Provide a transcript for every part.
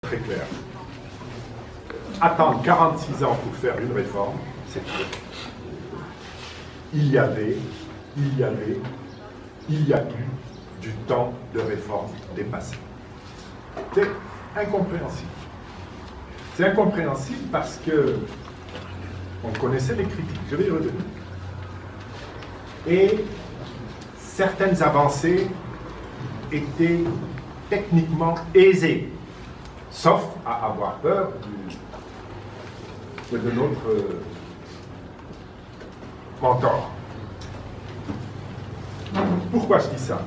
très clair. Attendre 46 ans pour faire une réforme, c'est trop. Il y a eu du temps de réforme dépassé. C'est incompréhensible. C'est incompréhensible parce que on connaissait les critiques, je vais y revenir. Et certaines avancées étaient techniquement aisées, sauf à avoir peur de notre mentor. Pourquoi je dis ça?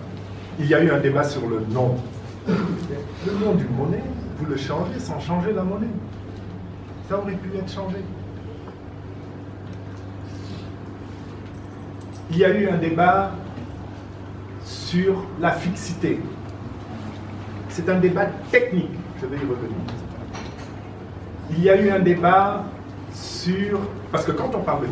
Il y a eu un débat sur le nom. Le nom d'une monnaie, vous le changez sans changer la monnaie. Ça aurait pu être changé. Il y a eu un débat sur la fixité. C'est un débat technique, je vais y revenir. Il y a eu un débat sur... Parce que quand on parle de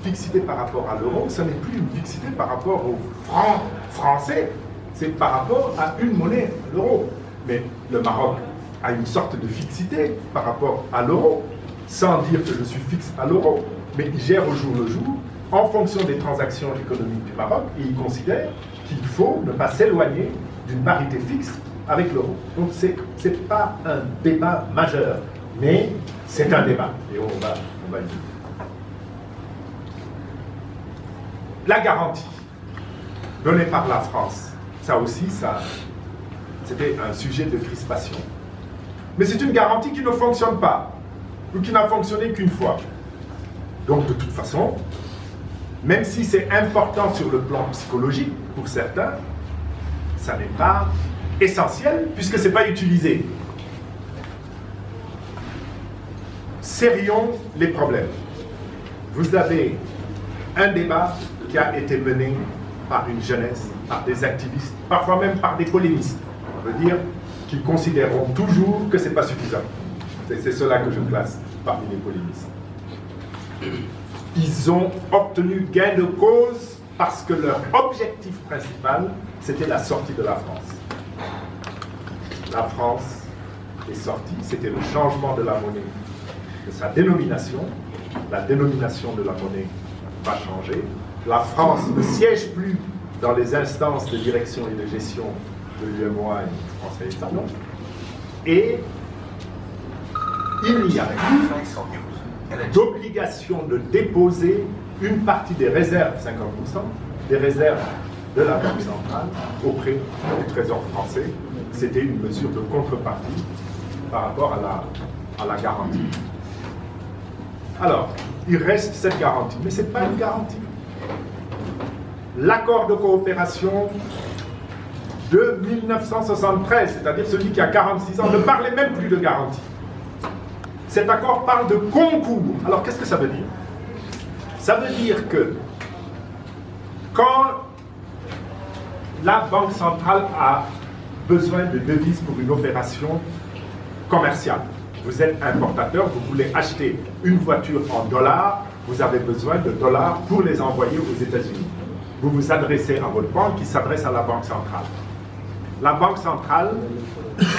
fixité par rapport à l'euro, ce n'est plus une fixité par rapport au franc français, c'est par rapport à une monnaie, l'euro. Mais le Maroc a une sorte de fixité par rapport à l'euro, sans dire que je suis fixe à l'euro, mais il gère au jour le jour, en fonction des transactions économiques du Maroc, et il considère qu'il faut ne pas s'éloigner d'une parité fixe avec l'euro. Donc ce n'est pas un débat majeur, mais c'est un débat, et on va y dire. La garantie donnée par la France, ça aussi, c'était un sujet de crispation. Mais c'est une garantie qui ne fonctionne pas, ou qui n'a fonctionné qu'une fois. Donc de toute façon, même si c'est important sur le plan psychologique pour certains, ça n'est pas essentiel puisque ce n'est pas utilisé. Serrions les problèmes. Vous avez un débat qui a été mené par une jeunesse, par des activistes, parfois même par des polémistes. On veut dire qu'ils considéreront toujours que ce n'est pas suffisant. C'est cela que je classe parmi les polémistes. Ils ont obtenu gain de cause parce que leur objectif principal, c'était la sortie de la France. La France est sortie, c'était le changement de la monnaie, de sa dénomination. La dénomination de la monnaie va changer. La France ne siège plus dans les instances de direction et de gestion de l'UMOA et du Conseil d'État. Et il y a d'obligation de déposer une partie des réserves, 50%, des réserves de la Banque centrale auprès du Trésor français. C'était une mesure de contrepartie par rapport à la garantie. Alors, il reste cette garantie, mais ce n'est pas une garantie. L'accord de coopération de 1973, c'est-à-dire celui qui a 46 ans, ne parlait même plus de garantie. Cet accord parle de concours. Alors, qu'est-ce que ça veut dire? Ça veut dire que quand la Banque centrale a besoin de devises pour une opération commerciale, vous êtes importateur, vous voulez acheter une voiture en dollars, vous avez besoin de dollars pour les envoyer aux États-Unis. Vous vous adressez à votre banque qui s'adresse à la Banque centrale. La Banque centrale,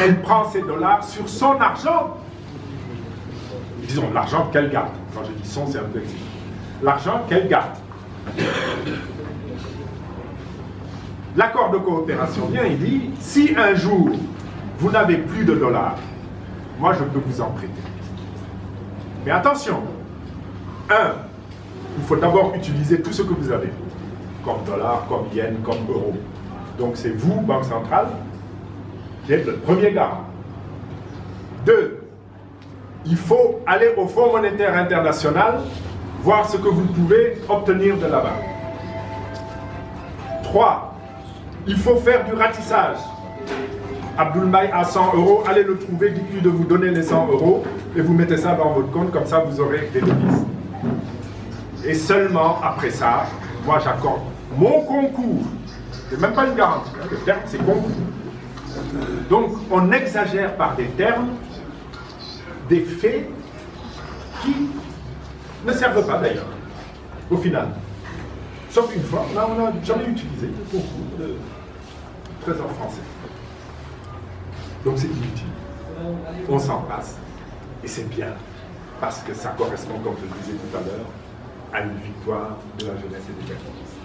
elle prend ces dollars sur son argent. Disons, l'argent qu'elle garde. Quand je dis son, c'est un peu exigeant. L'argent qu'elle garde. L'accord de coopération vient, il dit, si un jour, vous n'avez plus de dollars, moi, je peux vous en prêter. Mais attention, il faut d'abord utiliser tout ce que vous avez, comme dollars, comme yens, comme euros. Donc, c'est vous, Banque centrale, qui êtes le premier garant. 2, il faut aller au Fonds monétaire international, voir ce que vous pouvez obtenir de là-bas. 3, il faut faire du ratissage. Abdoulmaï a 100 €, allez le trouver, dites-lui de vous donner les 100 € et vous mettez ça dans votre compte, comme ça vous aurez des devises. Et seulement après ça, moi j'accorde mon concours. C'est même pas une garantie, hein, le terme c'est concours. Donc on exagère par des termes des faits qui ne servent pas d'ailleurs, au final. Sauf une fois, là on n'a jamais utilisé le concours de Trésor français. Donc c'est inutile. on s'en passe. Et c'est bien, parce que ça correspond, comme je le disais tout à l'heure, à une victoire de la jeunesse et des activistes.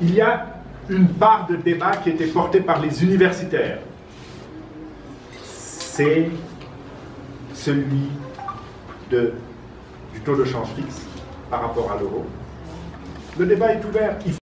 Il y a une part de débat qui était portée par les universitaires. C'est celui du taux de change fixe par rapport à l'euro. Le débat est ouvert.